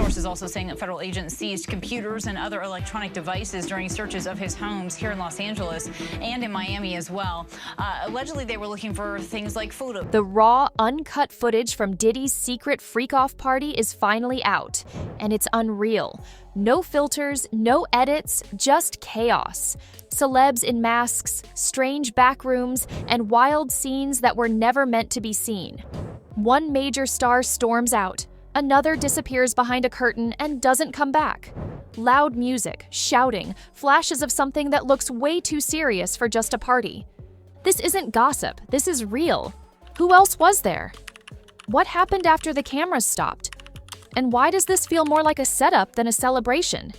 Sources also saying that federal agents seized computers and other electronic devices during searches of his homes here in Los Angeles and in Miami as well. Allegedly, they were looking for things like photos. The raw, uncut footage from Diddy's secret freak-off party is finally out, and it's unreal. No filters, no edits, just chaos. Celebs in masks, strange back rooms, and wild scenes that were never meant to be seen. One major star storms out, another disappears behind a curtain and doesn't come back. Loud music, shouting, flashes of something that looks way too serious for just a party. This isn't gossip, this is real. Who else was there? What happened after the cameras stopped? And why does this feel more like a setup than a celebration?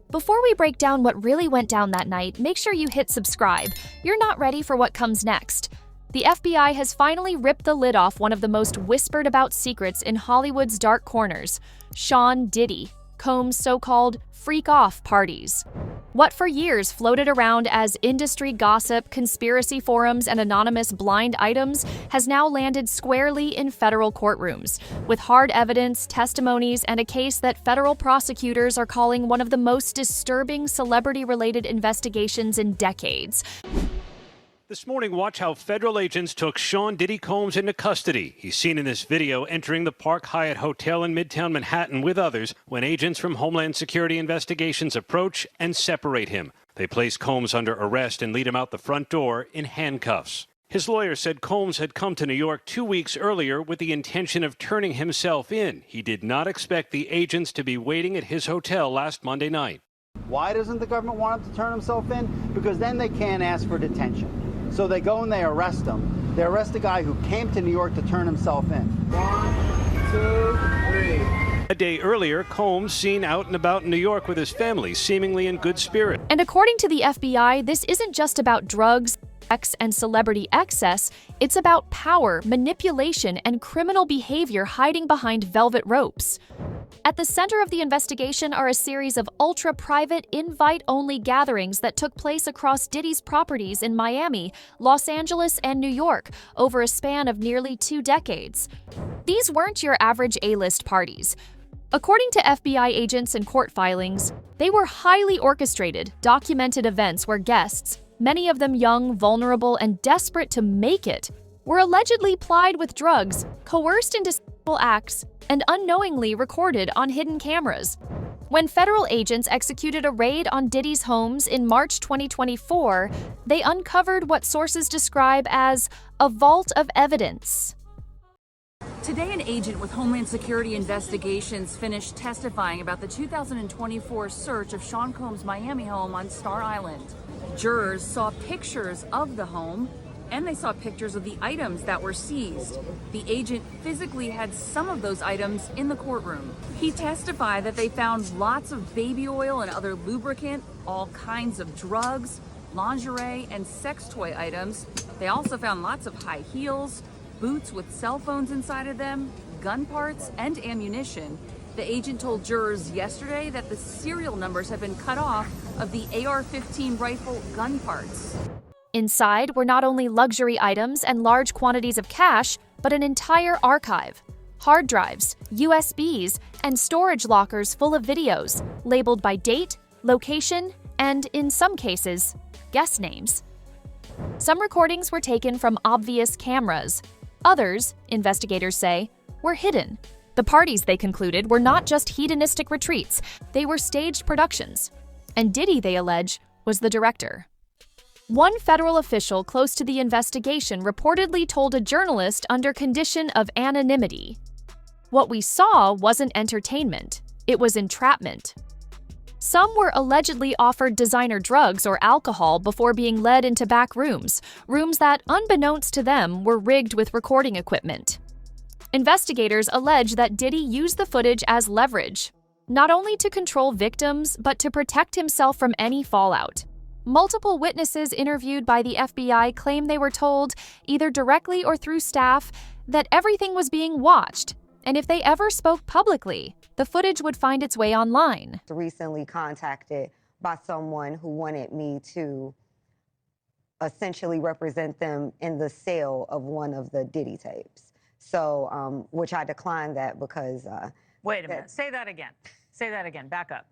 Before we break down what really went down that night, make sure you hit subscribe. You're not ready for what comes next. The FBI has finally ripped the lid off one of the most whispered about secrets in Hollywood's dark corners, Sean Diddy, Combs' so-called freak-off parties. What for years floated around as industry gossip, conspiracy forums, and anonymous blind items has now landed squarely in federal courtrooms, with hard evidence, testimonies, and a case that federal prosecutors are calling one of the most disturbing celebrity-related investigations in decades. This morning, watch how federal agents took Sean Diddy Combs into custody. He's seen in this video entering the Park Hyatt Hotel in Midtown Manhattan with others when agents from Homeland Security Investigations approach and separate him. They place Combs under arrest and lead him out the front door in handcuffs. His lawyer said Combs had come to New York 2 weeks earlier with the intention of turning himself in. He did not expect the agents to be waiting at his hotel last Monday night. Why doesn't the government want him to turn himself in? Because then they can't ask for detention. So they go and they arrest him. They arrest a guy who came to New York to turn himself in. 1, 2, 3. A day earlier, Combs seen out and about in New York with his family, seemingly in good spirit. And according to the FBI, this isn't just about drugs, sex, and celebrity excess. It's about power, manipulation, and criminal behavior hiding behind velvet ropes. At the center of the investigation are a series of ultra-private, invite-only gatherings that took place across Diddy's properties in Miami, Los Angeles, and New York over a span of nearly 2 decades. These weren't your average A-list parties. According to FBI agents and court filings, they were highly orchestrated, documented events where guests, many of them young, vulnerable, and desperate to make it, were allegedly plied with drugs, coerced into sexual acts, and unknowingly recorded on hidden cameras. When federal agents executed a raid on Diddy's homes in March 2024, they uncovered what sources describe as a vault of evidence. Today, an agent with Homeland Security Investigations finished testifying about the 2024 search of Sean Combs' Miami home on Star Island. Jurors saw pictures of the home, and they saw pictures of the items that were seized. The agent physically had some of those items in the courtroom. He testified that they found lots of baby oil and other lubricant, all kinds of drugs, lingerie, and sex toy items. They also found lots of high heels, boots with cell phones inside of them, gun parts, and ammunition. The agent told jurors yesterday that the serial numbers have been cut off of the AR-15 rifle gun parts. Inside were not only luxury items and large quantities of cash, but an entire archive. Hard drives, USBs, and storage lockers full of videos, labeled by date, location, and, in some cases, guest names. Some recordings were taken from obvious cameras. Others, investigators say, were hidden. The parties, they concluded, were not just hedonistic retreats, they were staged productions. And Diddy, they allege, was the director. One federal official close to the investigation reportedly told a journalist under condition of anonymity, "What we saw wasn't entertainment, it was entrapment." Some were allegedly offered designer drugs or alcohol before being led into back rooms that, unbeknownst to them, were rigged with recording equipment. Investigators allege that Diddy used the footage as leverage, not only to control victims, but to protect himself from any fallout. Multiple witnesses interviewed by the FBI claim they were told, either directly or through staff, that everything was being watched, and if they ever spoke publicly, the footage would find its way online. Recently contacted by someone who wanted me to essentially represent them in the sale of one of the Diddy tapes. So, which I declined that because Wait a minute. Say that again. Say that again. Back up.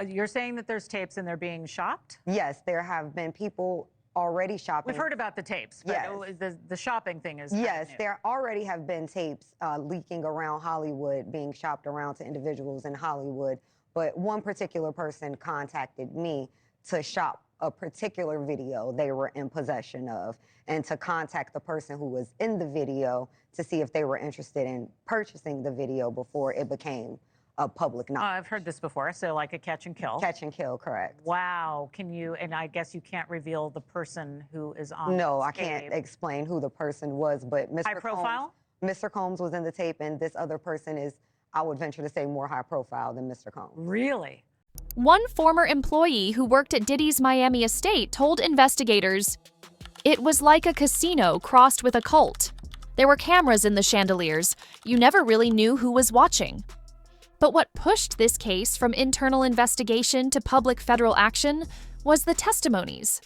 You're saying that there's tapes and they're being shopped? Yes, there have been people already shopping. We've heard about the tapes, but yes. The shopping thing is yes, new. there already have been tapes leaking around Hollywood, being shopped around to individuals in Hollywood. But one particular person contacted me to shop a particular video they were in possession of, and to contact the person who was in the video to see if they were interested in purchasing the video before it became a public knowledge. I've heard this before, so like a catch and kill. Catch and kill, correct. Wow. Can you, and I guess you can't reveal the person who is on No, this I can't tape. explain who the person was, but High profile? Mr. Combs was in the tape, and this other person is, I would venture to say, more high profile than Mr. Combs. Really? One former employee who worked at Diddy's Miami estate told investigators, "It was like a casino crossed with a cult. There were cameras in the chandeliers. You never really knew who was watching." But what pushed this case from internal investigation to public federal action was the testimonies.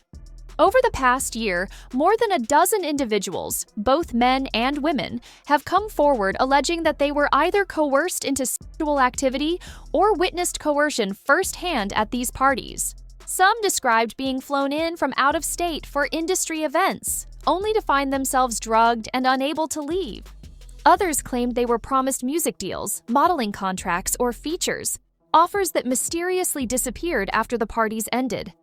Over the past year, more than a dozen individuals, both men and women, have come forward alleging that they were either coerced into sexual activity or witnessed coercion firsthand at these parties. Some described being flown in from out of state for industry events, only to find themselves drugged and unable to leave. Others claimed they were promised music deals, modeling contracts, or features, offers that mysteriously disappeared after the parties ended.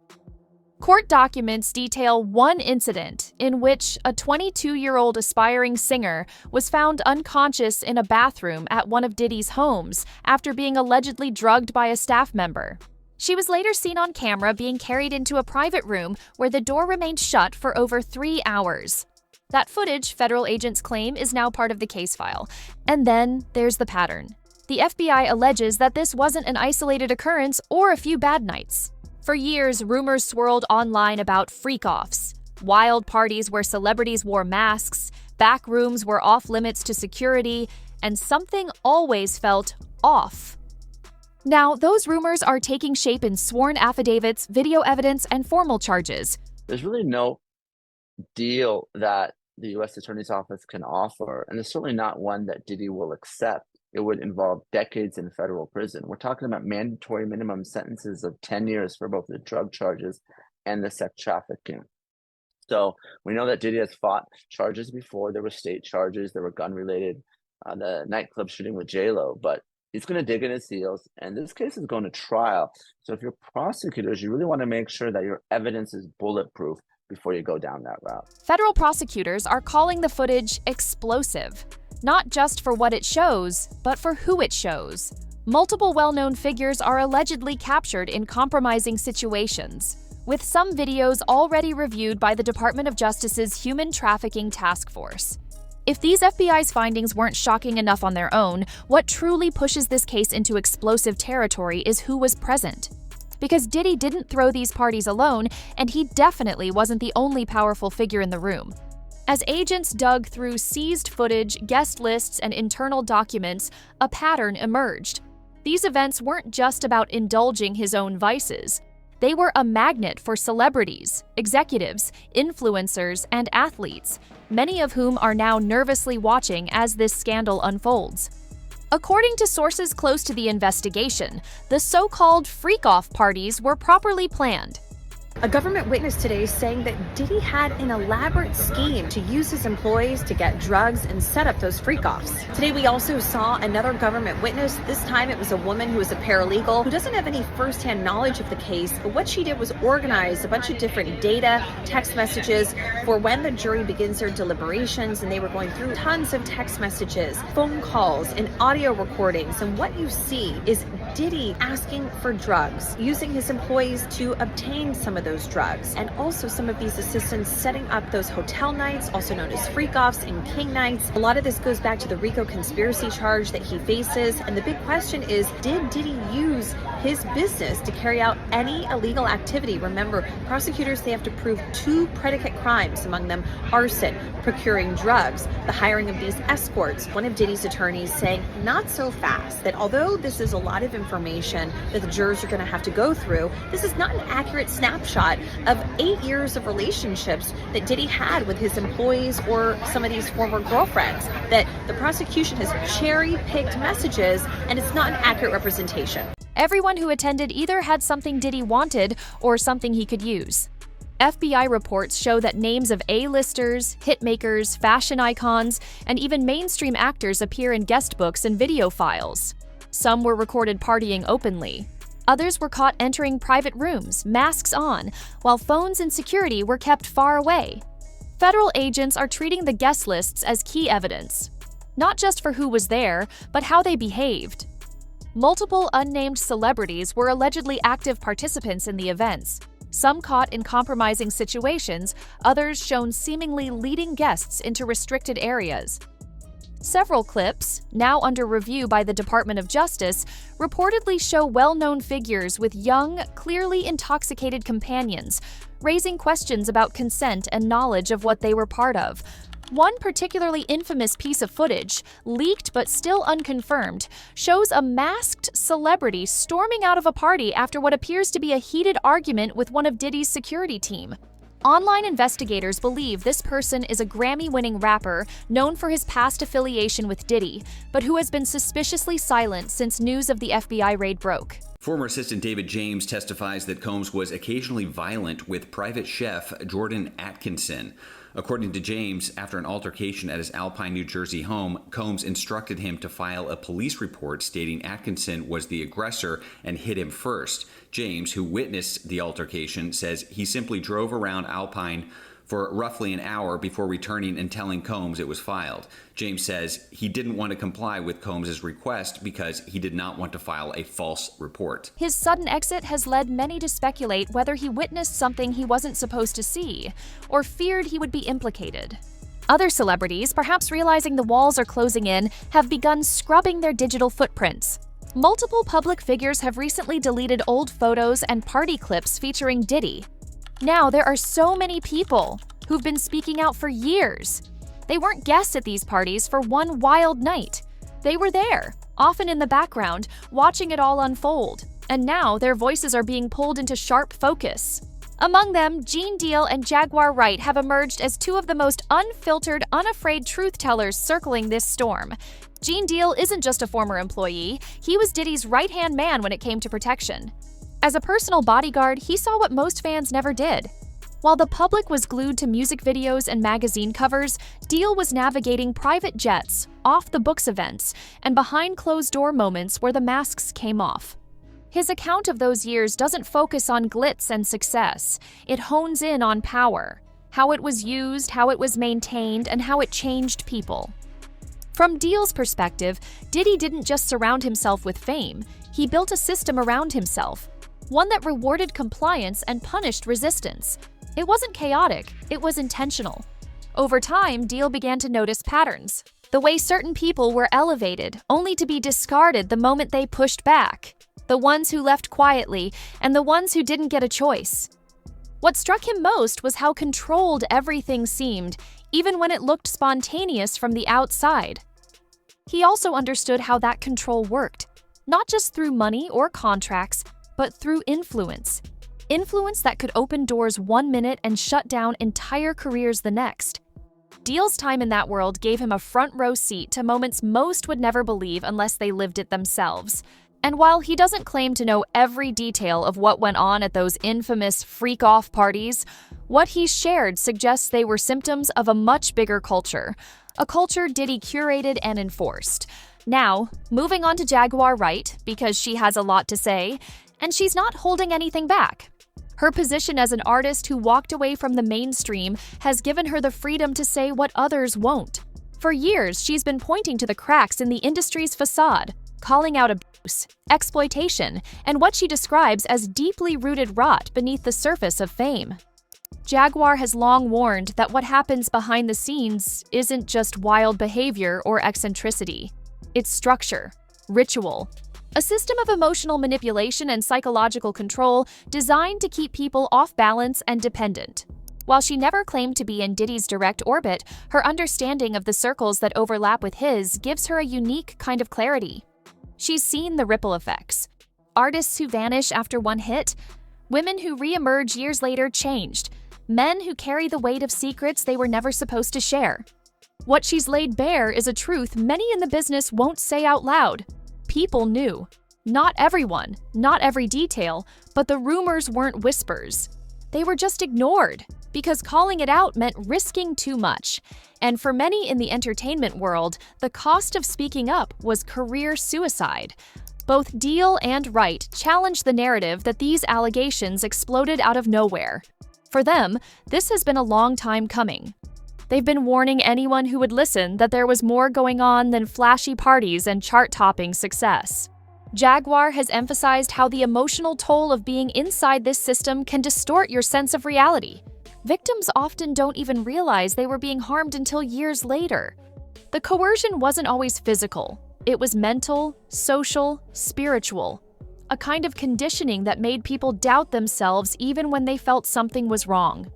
Court documents detail one incident in which a 22-year-old aspiring singer was found unconscious in a bathroom at one of Diddy's homes after being allegedly drugged by a staff member. She was later seen on camera being carried into a private room where the door remained shut for over 3 hours. That footage, federal agents claim, is now part of the case file. And then there's the pattern. The FBI alleges that this wasn't an isolated occurrence or a few bad nights. For years, rumors swirled online about freak-offs, wild parties where celebrities wore masks, back rooms were off-limits to security, and something always felt off. Now, those rumors are taking shape in sworn affidavits, video evidence, and formal charges. There's really no deal that the U.S. Attorney's Office can offer, and it's certainly not one that Diddy will accept. It would involve decades in federal prison. We're talking about mandatory minimum sentences of 10 years for both the drug charges and the sex trafficking. So we know that Diddy has fought charges before. There were state charges, there were gun-related, the nightclub shooting with J-Lo, but he's going to dig in his heels, and this case is going to trial. So if you're prosecutors, you really want to make sure that your evidence is bulletproof before you go down that route. Federal prosecutors are calling the footage explosive. Not just for what it shows, but for who it shows. Multiple well-known figures are allegedly captured in compromising situations, with some videos already reviewed by the Department of Justice's Human Trafficking Task Force. If these FBI's findings weren't shocking enough on their own, what truly pushes this case into explosive territory is who was present. Because Diddy didn't throw these parties alone, and he definitely wasn't the only powerful figure in the room. As agents dug through seized footage, guest lists, and internal documents, a pattern emerged. These events weren't just about indulging his own vices. They were a magnet for celebrities, executives, influencers, and athletes, many of whom are now nervously watching as this scandal unfolds. According to sources close to the investigation, the so-called freak-off parties were properly planned. A government witness today is saying that Diddy had an elaborate scheme to use his employees to get drugs and set up those freak-offs. Today we also saw another government witness. This time it was a woman who is a paralegal who doesn't have any first-hand knowledge of the case, but what she did was organize a bunch of different data, text messages for when the jury begins their deliberations, and they were going through tons of text messages, phone calls, and audio recordings, and what you see is Diddy asking for drugs, using his employees to obtain some of those drugs, and also some of these assistants setting up those hotel nights, also known as freak-offs and king nights. A lot of this goes back to the RICO conspiracy charge that he faces, and the big question is, did Diddy use his business to carry out any illegal activity? Remember, prosecutors, they have to prove 2 predicate crimes, among them arson, procuring drugs, the hiring of these escorts. One of Diddy's attorneys saying, not so fast, that although this is a lot of information that the jurors are going to have to go through. This is not an accurate snapshot of 8 years of relationships that Diddy had with his employees or some of these former girlfriends, that the prosecution has cherry-picked messages, and it's not an accurate representation. Everyone who attended either had something Diddy wanted or something he could use. FBI reports show that names of A-listers, hitmakers, fashion icons, and even mainstream actors appear in guest books and video files. Some were recorded partying openly. Others were caught entering private rooms, masks on, while phones and security were kept far away. Federal agents are treating the guest lists as key evidence, not just for who was there, but how they behaved. Multiple unnamed celebrities were allegedly active participants in the events, some caught in compromising situations, others shown seemingly leading guests into restricted areas. Several clips, now under review by the Department of Justice, reportedly show well-known figures with young, clearly intoxicated companions, raising questions about consent and knowledge of what they were part of. One particularly infamous piece of footage, leaked but still unconfirmed, shows a masked celebrity storming out of a party after what appears to be a heated argument with one of Diddy's security team. Online investigators believe this person is a Grammy-winning rapper known for his past affiliation with Diddy, but who has been suspiciously silent since news of the FBI raid broke. Former assistant David James testifies that Combs was occasionally violent with private chef Jordan Atkinson. According to James, after an altercation at his Alpine, New Jersey home, Combs instructed him to file a police report stating Atkinson was the aggressor and hit him first. James, who witnessed the altercation, says he simply drove around Alpine for roughly an hour before returning and telling Combs it was filed. James says he didn't want to comply with Combs' request because he did not want to file a false report. His sudden exit has led many to speculate whether he witnessed something he wasn't supposed to see, or feared he would be implicated. Other celebrities, perhaps realizing the walls are closing in, have begun scrubbing their digital footprints. Multiple public figures have recently deleted old photos and party clips featuring Diddy. Now there are so many people who've been speaking out for years. They weren't guests at these parties for one wild night. They were there, often in the background, watching it all unfold. And now their voices are being pulled into sharp focus. Among them, Gene Deal and Jaguar Wright have emerged as two of the most unfiltered, unafraid truth-tellers circling this storm. Gene Deal isn't just a former employee, he was Diddy's right-hand man when it came to protection. As a personal bodyguard, he saw what most fans never did. While the public was glued to music videos and magazine covers, Deal was navigating private jets, off-the-books events, and behind-closed-door moments where the masks came off. His account of those years doesn't focus on glitz and success. It hones in on power, how it was used, how it was maintained, and how it changed people. From Deal's perspective, Diddy didn't just surround himself with fame, he built a system around himself. One that rewarded compliance and punished resistance. It wasn't chaotic, it was intentional. Over time, Deal began to notice patterns. The way certain people were elevated, only to be discarded the moment they pushed back. The ones who left quietly, and the ones who didn't get a choice. What struck him most was how controlled everything seemed, even when it looked spontaneous from the outside. He also understood how that control worked, not just through money or contracts, but through influence. Influence that could open doors one minute and shut down entire careers the next. Deal's time in that world gave him a front-row seat to moments most would never believe unless they lived it themselves. And while he doesn't claim to know every detail of what went on at those infamous freak-off parties, what he shared suggests they were symptoms of a much bigger culture, a culture Diddy curated and enforced. Now, moving on to Jaguar Wright, because she has a lot to say, and she's not holding anything back. Her position as an artist who walked away from the mainstream has given her the freedom to say what others won't. For years, she's been pointing to the cracks in the industry's facade, calling out abuse, exploitation, and what she describes as deeply rooted rot beneath the surface of fame. Jaguar has long warned that what happens behind the scenes isn't just wild behavior or eccentricity. It's structure, ritual, a system of emotional manipulation and psychological control designed to keep people off balance and dependent. While she never claimed to be in Diddy's direct orbit, her understanding of the circles that overlap with his gives her a unique kind of clarity. She's seen the ripple effects, Artists who vanish after one hit, women who re-emerge years later changed, men who carry the weight of secrets they were never supposed to share. What she's laid bare is a truth many in the business won't say out loud. People knew. Not everyone, not every detail, but the rumors weren't whispers. They were just ignored, because calling it out meant risking too much. And for many in the entertainment world, the cost of speaking up was career suicide. Both Deal and Wright challenged the narrative that these allegations exploded out of nowhere. For them, this has been a long time coming. They've been warning anyone who would listen that there was more going on than flashy parties and chart-topping success. Jaguar has emphasized how the emotional toll of being inside this system can distort your sense of reality. Victims often don't even realize they were being harmed until years later. The coercion wasn't always physical. It was mental, social, spiritual. A kind of conditioning that made people doubt themselves even when they felt something was wrong.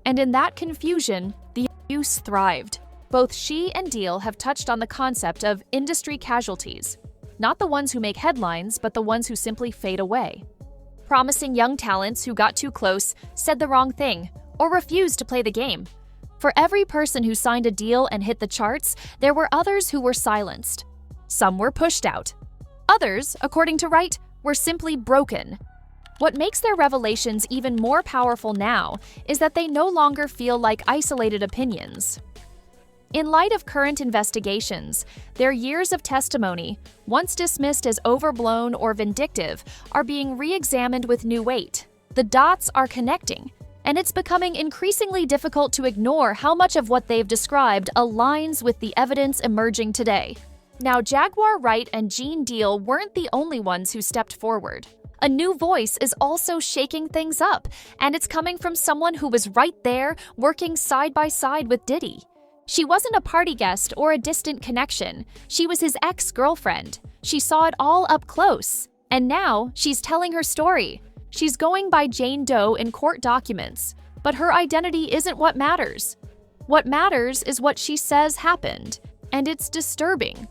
And in that confusion, the abuse thrived. Both she and Deal have touched on the concept of industry casualties. Not the ones who make headlines, but the ones who simply fade away. Promising young talents who got too close, said the wrong thing, or refused to play the game. For every person who signed a deal and hit the charts, there were others who were silenced. Some were pushed out. Others, according to Wright, were simply broken. What makes their revelations even more powerful now is that they no longer feel like isolated opinions. In light of current investigations, their years of testimony, once dismissed as overblown or vindictive, are being re-examined with new weight. The dots are connecting, and it's becoming increasingly difficult to ignore how much of what they've described aligns with the evidence emerging today. Now, Jaguar Wright and Gene Deal weren't the only ones who stepped forward. A new voice is also shaking things up, and it's coming from someone who was right there, working side by side with Diddy. She wasn't a party guest or a distant connection. She was his ex-girlfriend. She saw it all up close. And now, she's telling her story. She's going by Jane Doe in court documents. But her identity isn't what matters. What matters is what she says happened. And it's disturbing.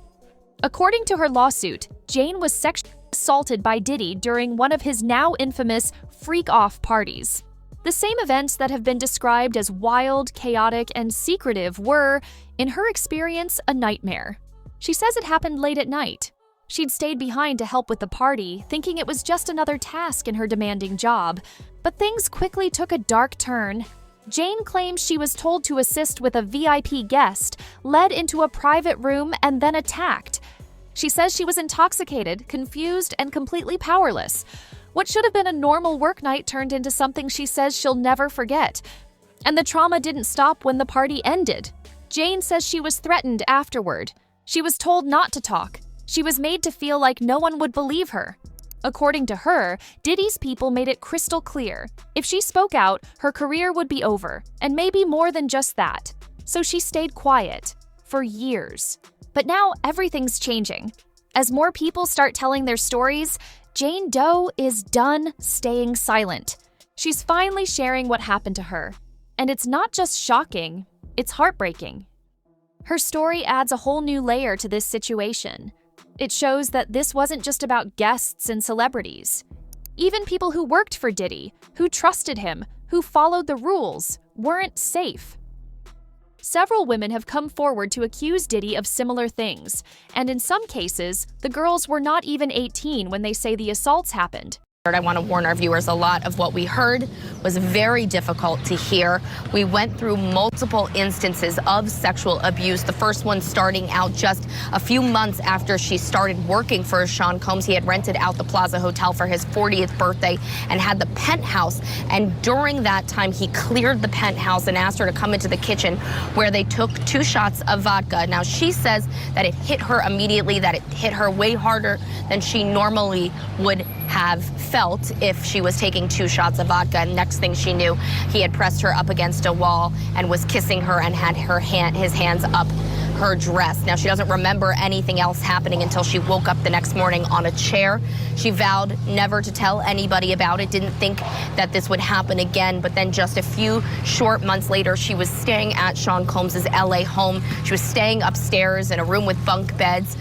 According to her lawsuit, Jane was sexually assaulted by Diddy during one of his now infamous freak-off parties. The same events that have been described as wild, chaotic, and secretive were, in her experience, a nightmare. She says it happened late at night. She'd stayed behind to help with the party, thinking it was just another task in her demanding job. But things quickly took a dark turn. Jane claims she was told to assist with a VIP guest, led into a private room, and then attacked. She says she was intoxicated, confused, and completely powerless. What should have been a normal work night turned into something she says she'll never forget. And the trauma didn't stop when the party ended. Jane says she was threatened afterward. She was told not to talk. She was made to feel like no one would believe her. According to her, Diddy's people made it crystal clear. If she spoke out, her career would be over, and maybe more than just that. So she stayed quiet. For years. But now everything's changing. As more people start telling their stories, Jane Doe is done staying silent. She's finally sharing what happened to her. And it's not just shocking, it's heartbreaking. Her story adds a whole new layer to this situation. It shows that this wasn't just about guests and celebrities. Even people who worked for Diddy, who trusted him, who followed the rules, weren't safe. Several women have come forward to accuse Diddy of similar things, and in some cases, the girls were not even 18 when they say the assaults happened. I want to warn our viewers, a lot of what we heard was very difficult to hear. We went through multiple instances of sexual abuse, the first one starting out just a few months after she started working for Sean Combs. He had rented out the Plaza Hotel for his 40th birthday and had the penthouse. And during that time, he cleared the penthouse and asked her to come into the kitchen where they took 2 shots of vodka. Now, she says that it hit her immediately, that it hit her way harder than she normally would have felt if she was taking 2 shots of vodka. And next thing she knew, he had pressed her up against a wall and was kissing her and had his hands up her dress. Now, she doesn't remember anything else happening until she woke up the next morning on a chair. She vowed never to tell anybody about it, didn't think that this would happen again. But then just a few short months later, she was staying at Sean Combs' LA home. She was staying upstairs in a room with bunk beds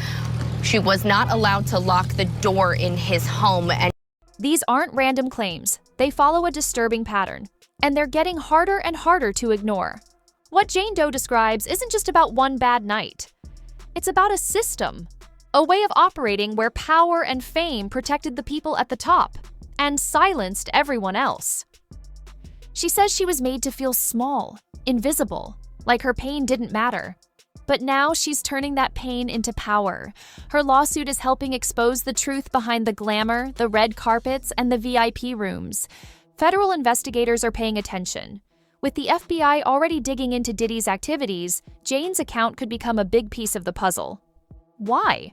She was not allowed to lock the door in his home. And these aren't random claims. They follow a disturbing pattern, and they're getting harder and harder to ignore. What Jane Doe describes isn't just about one bad night. It's about a system, a way of operating where power and fame protected the people at the top and silenced everyone else. She says she was made to feel small, invisible, like her pain didn't matter. But now she's turning that pain into power. Her lawsuit is helping expose the truth behind the glamour, the red carpets, and the VIP rooms. Federal investigators are paying attention. With the FBI already digging into Diddy's activities, Jane's account could become a big piece of the puzzle. Why?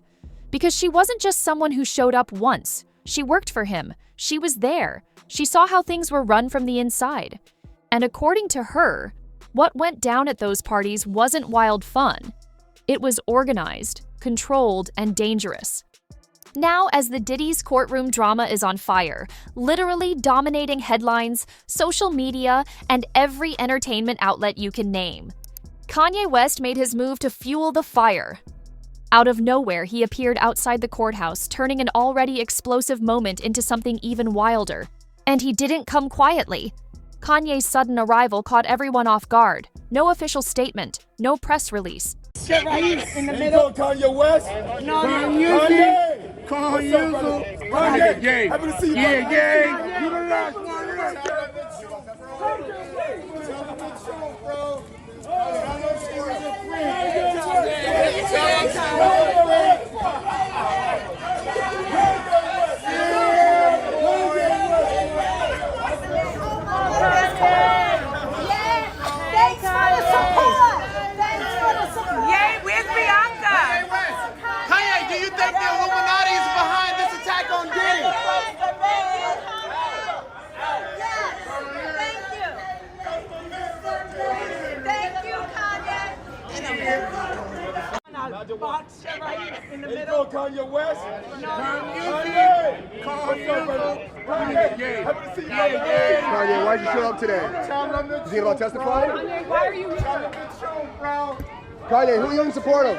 Because she wasn't just someone who showed up once. She worked for him. She was there. She saw how things were run from the inside. And according to her, what went down at those parties wasn't wild fun. It was organized, controlled, and dangerous. Now, as the Diddy's courtroom drama is on fire, literally dominating headlines, social media, and every entertainment outlet you can name, Kanye West made his move to fuel the fire. Out of nowhere, he appeared outside the courthouse, turning an already explosive moment into something even wilder. And he didn't come quietly. Kanye's sudden arrival caught everyone off guard. No official statement, no press release. Sit right here in the middle. Kanye West. No, Kanye. Kanye. Gang. Happy to see you. Yeah, gang. You don't know. In the middle. Kanye West. Kanye. Kanye, why'd you show up today? You think about testifying? Kanye, why are you here? Kanye, who are you in support of?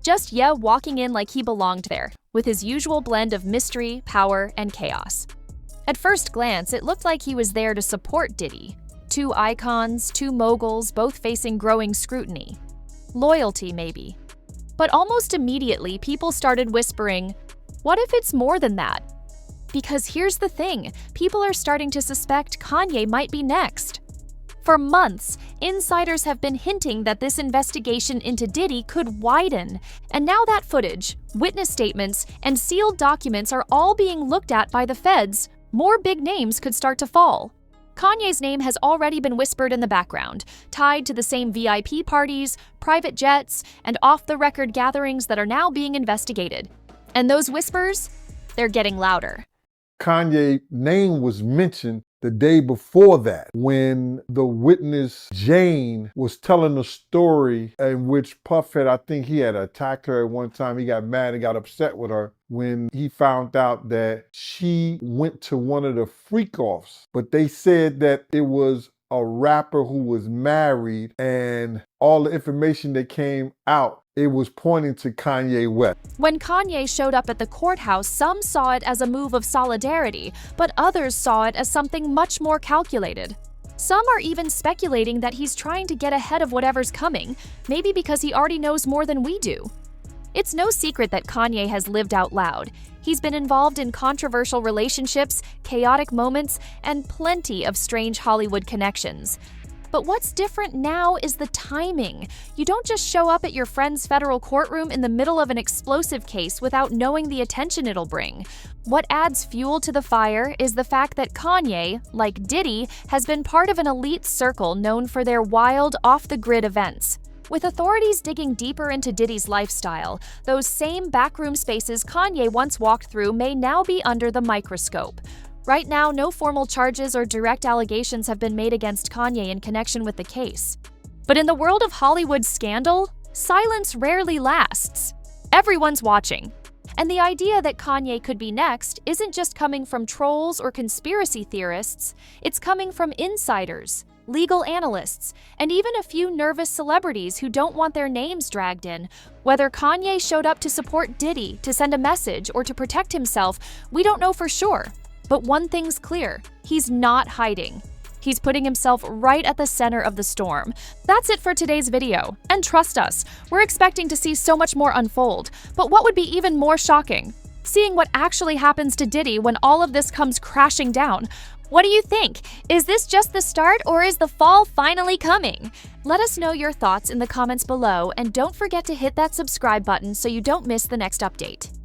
Just walking in like he belonged there, with his usual blend of mystery, power, and chaos. At first glance, it looked like he was there to support Diddy. Two icons, two moguls, both facing growing scrutiny. Loyalty, maybe. But almost immediately, people started whispering, what if it's more than that? Because here's the thing, people are starting to suspect Kanye might be next. For months, insiders have been hinting that this investigation into Diddy could widen. And now that footage, witness statements, and sealed documents are all being looked at by the feds, more big names could start to fall. Kanye's name has already been whispered in the background, tied to the same VIP parties, private jets, and off-the-record gatherings that are now being investigated. And those whispers, they're getting louder. Kanye's name was mentioned the day before that when the witness Jane was telling a story in which Puff had, I think he had attacked her at one time. He got mad and got upset with her when he found out that she went to one of the freak-offs. But they said that it was a rapper who was married, and all the information that came out, it was pointing to Kanye West. When Kanye showed up at the courthouse, some saw it as a move of solidarity, but others saw it as something much more calculated. Some are even speculating that he's trying to get ahead of whatever's coming, maybe because he already knows more than we do. It's no secret that Kanye has lived out loud. He's been involved in controversial relationships, chaotic moments, and plenty of strange Hollywood connections. But what's different now is the timing. You don't just show up at your friend's federal courtroom in the middle of an explosive case without knowing the attention it'll bring. What adds fuel to the fire is the fact that Kanye, like Diddy, has been part of an elite circle known for their wild, off-the-grid events. With authorities digging deeper into Diddy's lifestyle, those same backroom spaces Kanye once walked through may now be under the microscope. Right now, no formal charges or direct allegations have been made against Kanye in connection with the case. But in the world of Hollywood scandal, silence rarely lasts. Everyone's watching. And the idea that Kanye could be next isn't just coming from trolls or conspiracy theorists, it's coming from insiders. legal analysts, and even a few nervous celebrities who don't want their names dragged in. Whether Kanye showed up to support Diddy, to send a message, or to protect himself, we don't know for sure. But one thing's clear, he's not hiding. He's putting himself right at the center of the storm. That's it for today's video. And trust us, we're expecting to see so much more unfold. But what would be even more shocking? Seeing what actually happens to Diddy when all of this comes crashing down. What do you think? Is this just the start, or is the fall finally coming? Let us know your thoughts in the comments below, and don't forget to hit that subscribe button so you don't miss the next update.